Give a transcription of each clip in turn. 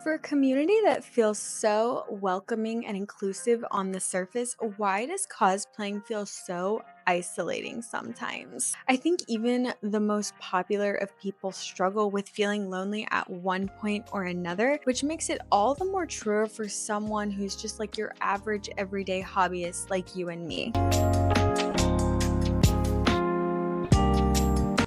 For a community that feels so welcoming and inclusive on the surface, why does cosplaying feel so isolating sometimes? I think even the most popular of people struggle with feeling lonely at one point or another, which makes it all the more true for someone who's just like your average everyday hobbyist like you and me.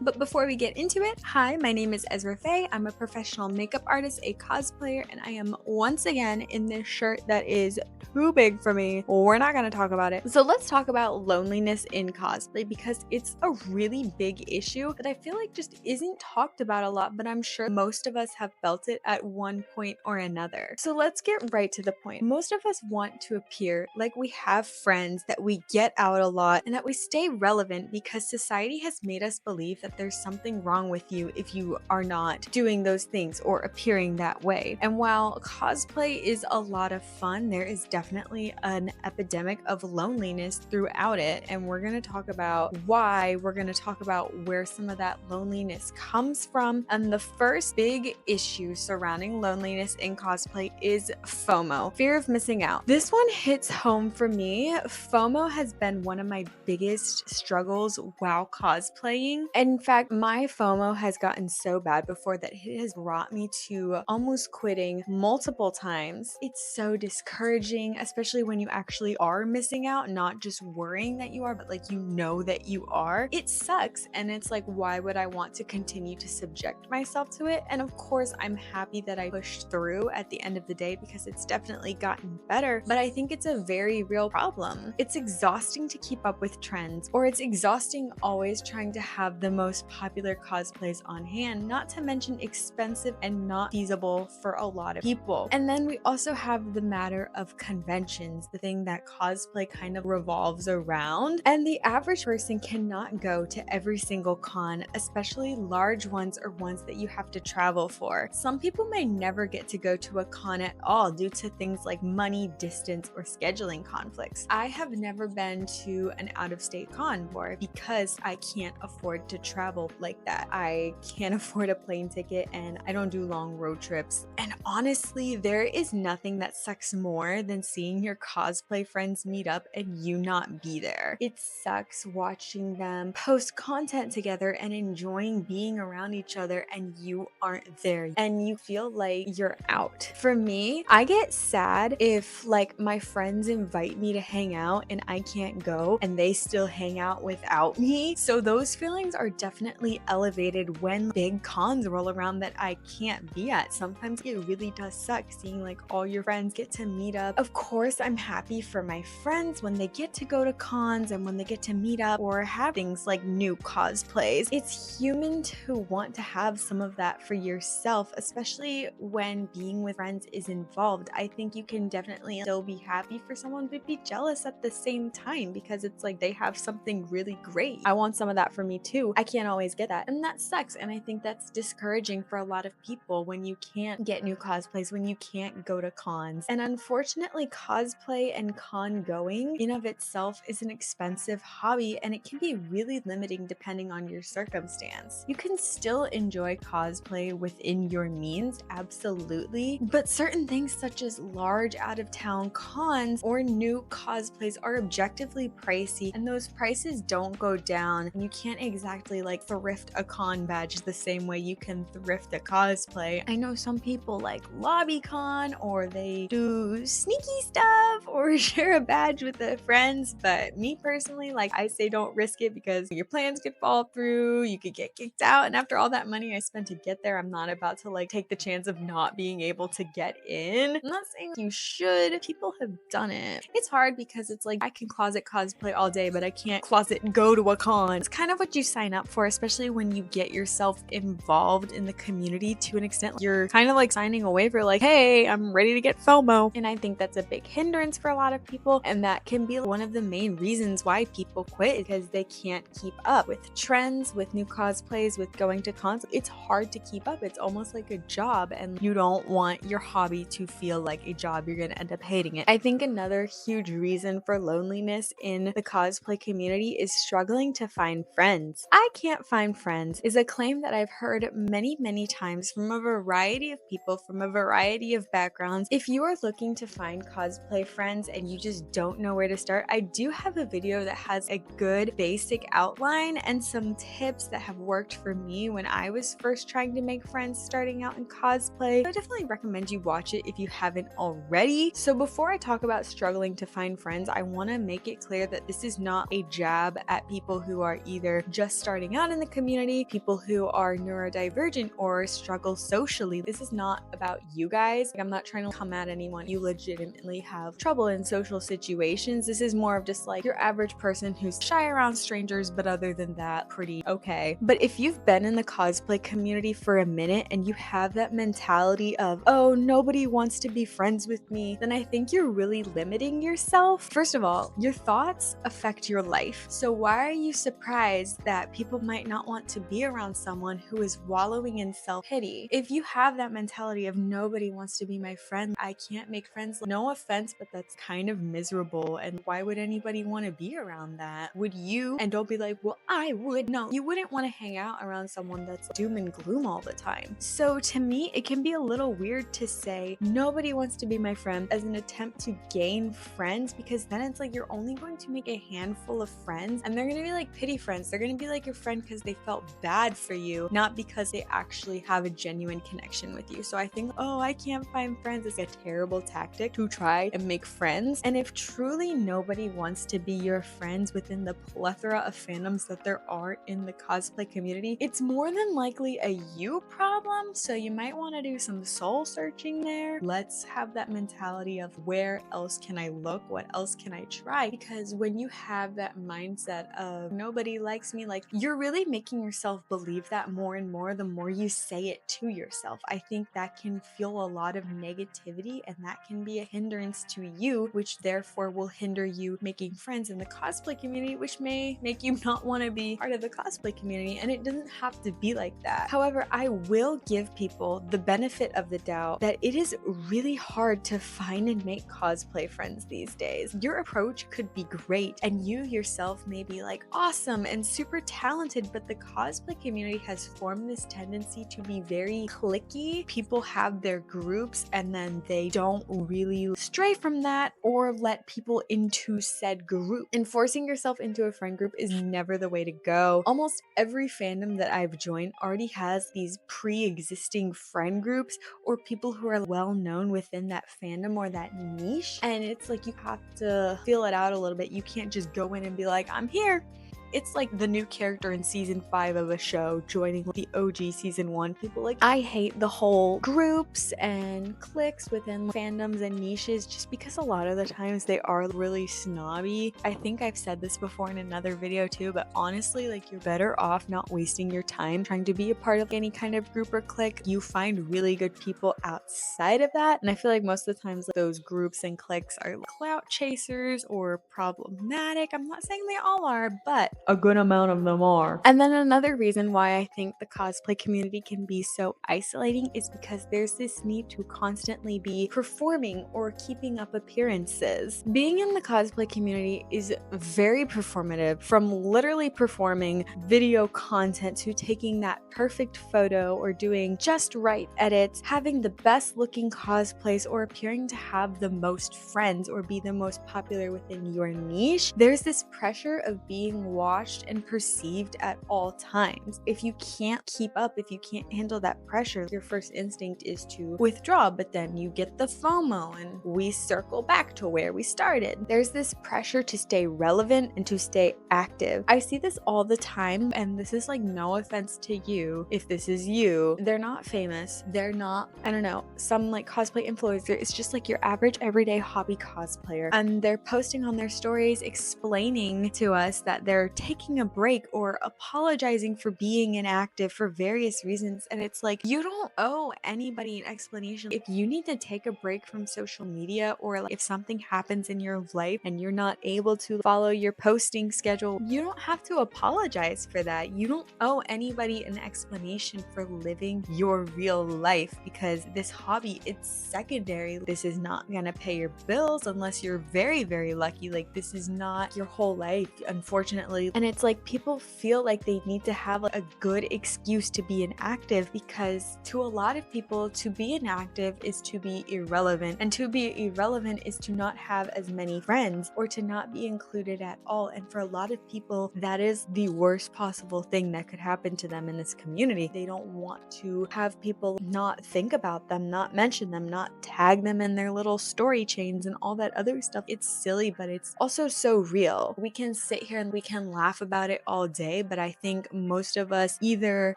But before we get into it, hi, my name is Ezra Faye. I'm a professional makeup artist, a cosplayer, and I am once again in this shirt that is too big for me. We're not going to talk about it. So let's talk about loneliness in cosplay because it's a really big issue that I feel like just isn't talked about a lot, but I'm sure most of us have felt it at one point or another. So let's get right to the point. Most of us want to appear like we have friends, that we get out a lot, and that we stay relevant because society has made us believe that there's something wrong with you if you are not doing those things or appearing that way. And while cosplay is a lot of fun, there is definitely an epidemic of loneliness throughout it. And we're going to talk about why, we're going to talk about where some of that loneliness comes from. And the first big issue surrounding loneliness in cosplay is FOMO, fear of missing out. This one hits home for me. FOMO has been one of my biggest struggles while cosplaying. In fact, my FOMO has gotten so bad before that it has brought me to almost quitting multiple times. It's so discouraging, especially when you actually are missing out, not just worrying that you are, but like you know that you are. It sucks. And it's like, why would I want to continue to subject myself to it? And of course, I'm happy that I pushed through at the end of the day because it's definitely gotten better. But I think it's a very real problem. It's exhausting to keep up with trends, or it's exhausting always trying to have the most popular cosplays on hand, not to mention expensive and not feasible for a lot of people. And then we also have the matter of conventions, the thing that cosplay kind of revolves around. And the average person cannot go to every single con, especially large ones or ones that you have to travel for. Some people may never get to go to a con at all due to things like money, distance, or scheduling conflicts. I have never been to an out-of-state con before because I can't afford to travel like that. I can't afford a plane ticket and I don't do long road trips. And honestly, there is nothing that sucks more than seeing your cosplay friends meet up and you not be there. It sucks watching them post content together and enjoying being around each other and you aren't there and you feel like you're out. For me, I get sad if like my friends invite me to hang out and I can't go and they still hang out without me. So those feelings are definitely elevated when big cons roll around that I can't be at. Sometimes it really does suck seeing like all your friends get to meet up. Of course, I'm happy for my friends when they get to go to cons and when they get to meet up or have things like new cosplays. It's human to want to have some of that for yourself, especially when being with friends is involved. I think you can definitely still be happy for someone but be jealous at the same time because it's like they have something really great. I want some of that for me too. I can't always get that, and that sucks. And I think that's discouraging for a lot of people when you can't get new cosplays, when you can't go to cons. And unfortunately, cosplay and con going in of itself is an expensive hobby and it can be really limiting depending on your circumstance. You can still enjoy cosplay within your means, absolutely, but certain things such as large out-of-town cons or new cosplays are objectively pricey, and those prices don't go down. You can't exactly like thrift a con badge the same way you can thrift a cosplay. I know some people like lobby con, or they do sneaky stuff or share a badge with their friends, but me personally, like I say don't risk it because your plans could fall through, you could get kicked out, and after all that money I spent to get there, I'm not about to like take the chance of not being able to get in. I'm not saying you should. People have done it. It's hard because it's like I can closet cosplay all day, but I can't closet go to a con. It's kind of what you sign up for, especially when you get yourself involved in the community to an extent. You're kind of like signing a waiver like, hey, I'm ready to get FOMO. And I think that's a big hindrance for a lot of people. And that can be one of the main reasons why people quit, because they can't keep up with trends, with new cosplays, with going to cons. It's hard to keep up. It's almost like a job, and you don't want your hobby to feel like a job. You're going to end up hating it. I think another huge reason for loneliness in the cosplay community is struggling to find friends. I can't can't find friends is a claim that I've heard many times from a variety of people from a variety of backgrounds. If you are looking to find cosplay friends and you just don't know where to start, I do have a video that has a good basic outline and some tips that have worked for me when I was first trying to make friends starting out in cosplay. I definitely recommend you watch it if you haven't already. So before I talk about struggling to find friends, I want to make it clear that this is not a jab at people who are either just starting out in the community, people who are neurodivergent or struggle socially. This is not about you guys. I'm not trying to come at anyone. You legitimately have trouble in social situations. This is more of just like your average person who's shy around strangers, but other than that, pretty okay. But if you've been in the cosplay community for a minute and you have that mentality of, oh, nobody wants to be friends with me, then I think you're really limiting yourself. First of all, your thoughts affect your life. So why are you surprised that people might not want to be around someone who is wallowing in self-pity? If you have that mentality of nobody wants to be my friend, I can't make friends, no offense, but that's kind of miserable. And why would anybody want to be around that? Would you? And don't be like, well, I would. No, you wouldn't want to hang out around someone that's doom and gloom all the time. So to me, it can be a little weird to say nobody wants to be my friend as an attempt to gain friends, because then it's like you're only going to make a handful of friends and they're going to be like pity friends. They're going to be like your friend because they felt bad for you, not because they actually have a genuine connection with you. So I think, oh, I can't find friends is a terrible tactic to try and make friends. And if truly nobody wants to be your friends within the plethora of fandoms that there are in the cosplay community, it's more than likely a you problem. So you might want to do some soul searching there. Let's have that mentality of where else can I look? What else can I try? Because when you have that mindset of nobody likes me, like you're really making yourself believe that more and more the more you say it to yourself. I think that can fuel a lot of negativity and that can be a hindrance to you, which therefore will hinder you making friends in the cosplay community, which may make you not want to be part of the cosplay community. And it doesn't have to be like that. However, I will give people the benefit of the doubt that it is really hard to find and make cosplay friends these days. Your approach could be great and you yourself may be like awesome and super talented, but the cosplay community has formed this tendency to be very cliquey. People have their groups and then they don't really stray from that or let people into said group. And forcing yourself into a friend group is never the way to go. Almost every fandom that I've joined already has these pre-existing friend groups or people who are well known within that fandom or that niche. And it's like you have to feel it out a little bit. You can't just go in and be like, I'm here. It's like the new character in season 5 of a show joining the OG season 1. People like, I hate the whole groups and cliques within fandoms and niches just because a lot of the times they are really snobby. I think I've said this before in another video too, but honestly, like you're better off not wasting your time trying to be a part of any kind of group or clique. You find really good people outside of that. And I feel like most of the times like, those groups and cliques are clout chasers or problematic. I'm not saying they all are, but a good amount of them are. And then another reason why I think the cosplay community can be so isolating is because there's this need to constantly be performing or keeping up appearances. Being in the cosplay community is very performative, from literally performing video content to taking that perfect photo or doing just right edits, having the best looking cosplays, or appearing to have the most friends or be the most popular within your niche. There's this pressure of being watched and perceived at all times. If you can't keep up, if you can't handle that pressure, your first instinct is to withdraw, but then you get the FOMO and we circle back to where we started. There's this pressure to stay relevant and to stay active. I see this all the time, and this is like no offense to you if this is you. They're not famous. They're not, I don't know, some like cosplay influencer. It's just like your average everyday hobby cosplayer, and they're posting on their stories explaining to us that they're taking a break or apologizing for being inactive for various reasons. And it's like, you don't owe anybody an explanation. If you need to take a break from social media, or like if something happens in your life and you're not able to follow your posting schedule, you don't have to apologize for that. You don't owe anybody an explanation for living your real life, because this hobby, it's secondary. This is not gonna pay your bills unless you're very, very lucky. Like this is not your whole life. Unfortunately, reality. And it's like people feel like they need to have like a good excuse to be inactive, because to a lot of people, to be inactive is to be irrelevant, and to be irrelevant is to not have as many friends or to not be included at all. And for a lot of people, that is the worst possible thing that could happen to them in this community. They don't want to have people not think about them, not mention them, not tag them in their little story chains and all that other stuff. It's silly, but it's also so real. We can sit here and we can laugh about it all day, but I think most of us either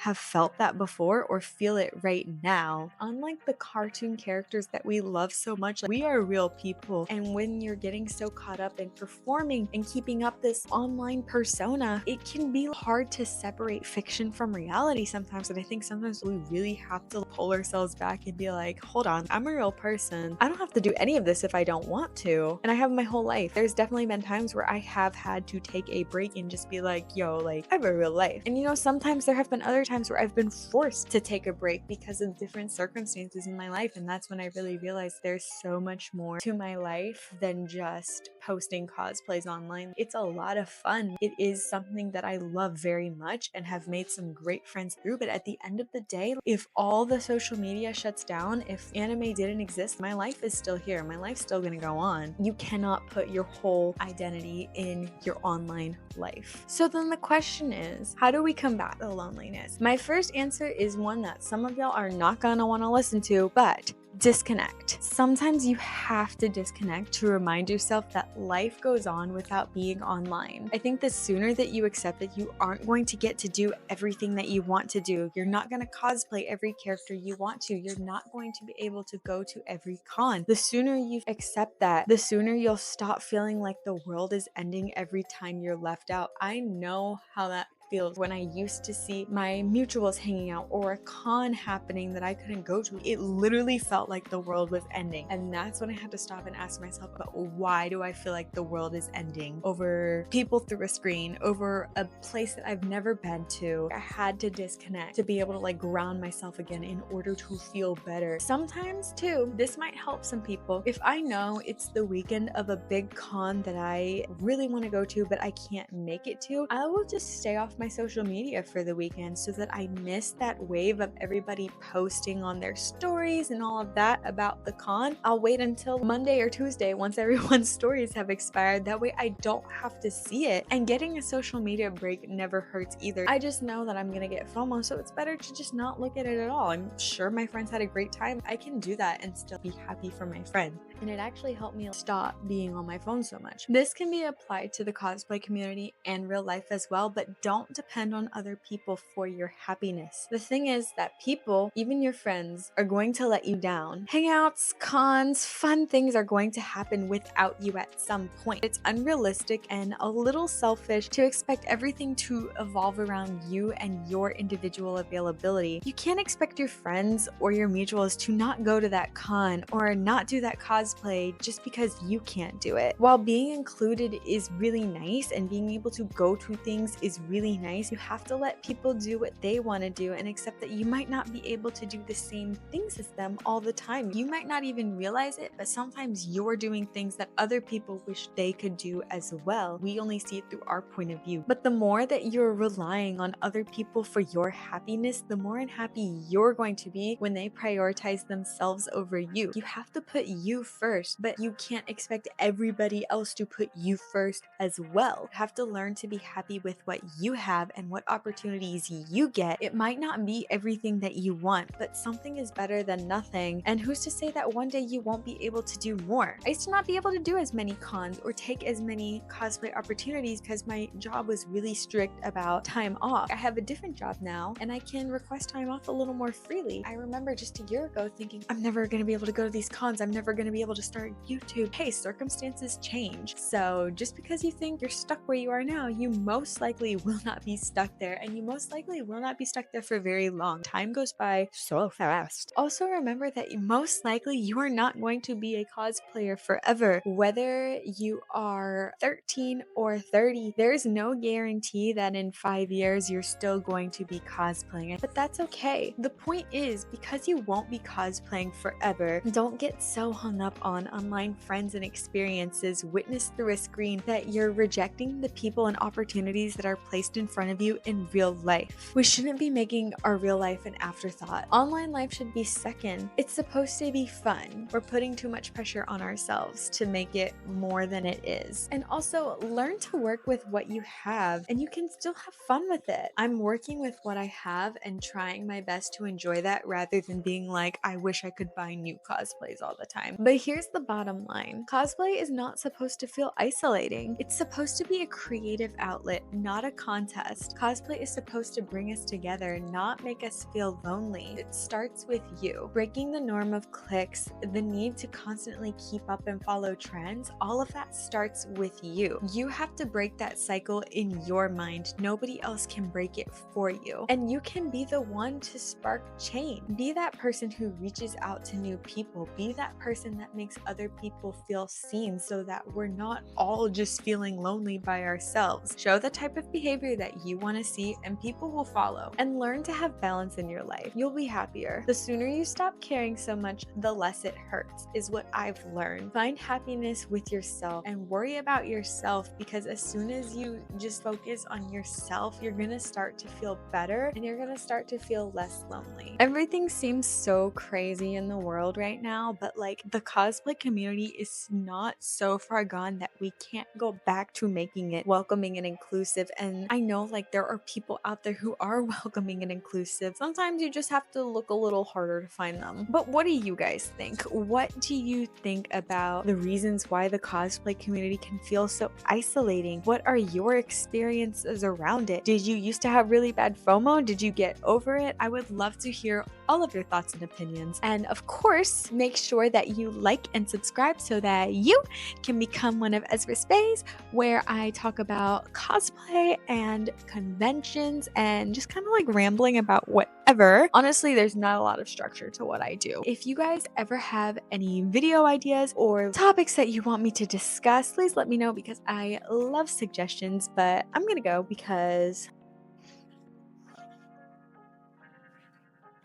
have felt that before or feel it right now. Unlike the cartoon characters that we love so much, like, we are real people. And when you're getting so caught up in performing and keeping up this online persona, it can be hard to separate fiction from reality sometimes. And I think sometimes we really have to pull ourselves back and be like, hold on, I'm a real person. I don't have to do any of this if I don't want to. And I have my whole life. There's definitely been times where I have had to take a break and just be like, yo, like, I have a real life. And you know, sometimes there have been other times where I've been forced to take a break because of different circumstances in my life. And that's when I really realized there's so much more to my life than just posting cosplays online. It's a lot of fun. It is something that I love very much and have made some great friends through. But at the end of the day, if all the social media shuts down, if anime didn't exist, my life is still here. My life's still gonna go on. You cannot put your whole identity in your online life. So then the question is, how do we combat the loneliness? My first answer is one that some of y'all are not gonna want to listen to, but disconnect. Sometimes you have to disconnect to remind yourself that life goes on without being online. I think the sooner that you accept that you aren't going to get to do everything that you want to do, you're not going to cosplay every character you want to, you're not going to be able to go to every con. The sooner you accept that, the sooner you'll stop feeling like the world is ending every time you're left out. I know how that feels. When I used to see my mutuals hanging out or a con happening that I couldn't go to, it literally felt like the world was ending. And that's when I had to stop and ask myself, but why do I feel like the world is ending over people through a screen, over a place that I've never been to? I had to disconnect to be able to like ground myself again in order to feel better. Sometimes too, this might help some people. If I know it's the weekend of a big con that I really want to go to, but I can't make it to, I will just stay off my social media for the weekend so that I miss that wave of everybody posting on their stories and all of that about the con. I'll wait until Monday or Tuesday once everyone's stories have expired. That way I don't have to see it. And getting a social media break never hurts either. I just know that I'm gonna get FOMO, so it's better to just not look at it at all. I'm sure my friends had a great time. I can do that and still be happy for my friend. And it actually helped me stop being on my phone so much. This can be applied to the cosplay community and real life as well, but don't depend on other people for your happiness. The thing is that people, even your friends, are going to let you down. Hangouts, cons, fun things are going to happen without you at some point. It's unrealistic and a little selfish to expect everything to evolve around you and your individual availability. You can't expect your friends or your mutuals to not go to that con or not do that cosplay just because you can't do it. While being included is really nice and being able to go to things is really nice, you have to let people do what they want to do and accept that you might not be able to do the same things as them all the time. You might not even realize it, but sometimes you're doing things that other people wish they could do as well. We only see it through our point of view. But the more that you're relying on other people for your happiness, the more unhappy you're going to be when they prioritize themselves over you. You have to put you first, but you can't expect everybody else to put you first as well. You have to learn to be happy with what you have and what opportunities you get. It might not be everything that you want, but something is better than nothing. And who's to say that one day you won't be able to do more? I used to not be able to do as many cons or take as many cosplay opportunities because my job was really strict about time off. I have a different job now and I can request time off a little more freely. I remember just a year ago thinking, I'm never going to be able to go to these cons. I'm never going to be able to start YouTube. Hey, circumstances change. So just because you think you're stuck where you are now, you most likely will not not be stuck there, and you most likely will not be stuck there for very long. Time goes by so fast. Also remember that most likely you are not going to be a cosplayer forever. Whether you are 13 or 30, there's no guarantee that in 5 years you're still going to be cosplaying, but that's okay. The point is, because you won't be cosplaying forever, don't get so hung up on online friends and experiences witnessed through a screen that you're rejecting the people and opportunities that are placed in front of you in real life. We shouldn't be making our real life an afterthought. Online life should be second. It's supposed to be fun. We're putting too much pressure on ourselves to make it more than it is. And also learn to work with what you have, and you can still have fun with it. I'm working with what I have and trying my best to enjoy that rather than being like, I wish I could buy new cosplays all the time. But here's the bottom line. Cosplay is not supposed to feel isolating. It's supposed to be a creative outlet, not a contest. Cosplay is supposed to bring us together, not make us feel lonely. It starts with you. Breaking the norm of cliques, the need to constantly keep up and follow trends, all of that starts with you. You have to break that cycle in your mind. Nobody else can break it for you. And you can be the one to spark change. Be that person who reaches out to new people. Be that person that makes other people feel seen so that we're not all just feeling lonely by ourselves. Show the type of behavior that you want to see and people will follow. And learn to have balance in your life. You'll be happier. The sooner you stop caring so much, the less it hurts, is what I've learned. Find happiness with yourself and worry about yourself, because as soon as you just focus on yourself, you're gonna start to feel better and you're gonna start to feel less lonely. Everything seems so crazy in the world right now, but like the cosplay community is not so far gone that we can't go back to making it welcoming and inclusive. And I know like there are people out there who are welcoming and inclusive. Sometimes you just have to look a little harder to find them. But what do you guys think? What do you think about the reasons why the cosplay community can feel so isolating? What are your experiences around it? Did you used to have really bad FOMO? Did you get over it? I would love to hear all of your thoughts and opinions. And of course, make sure that you like and subscribe so that you can become one of Ezra's Fays, where I talk about cosplay and conventions and just kind of like rambling about whatever. Honestly, there's not a lot of structure to what I do. If you guys ever have any video ideas or topics that you want me to discuss, please let me know, because I love suggestions. But I'm gonna go because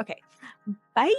okay, bye.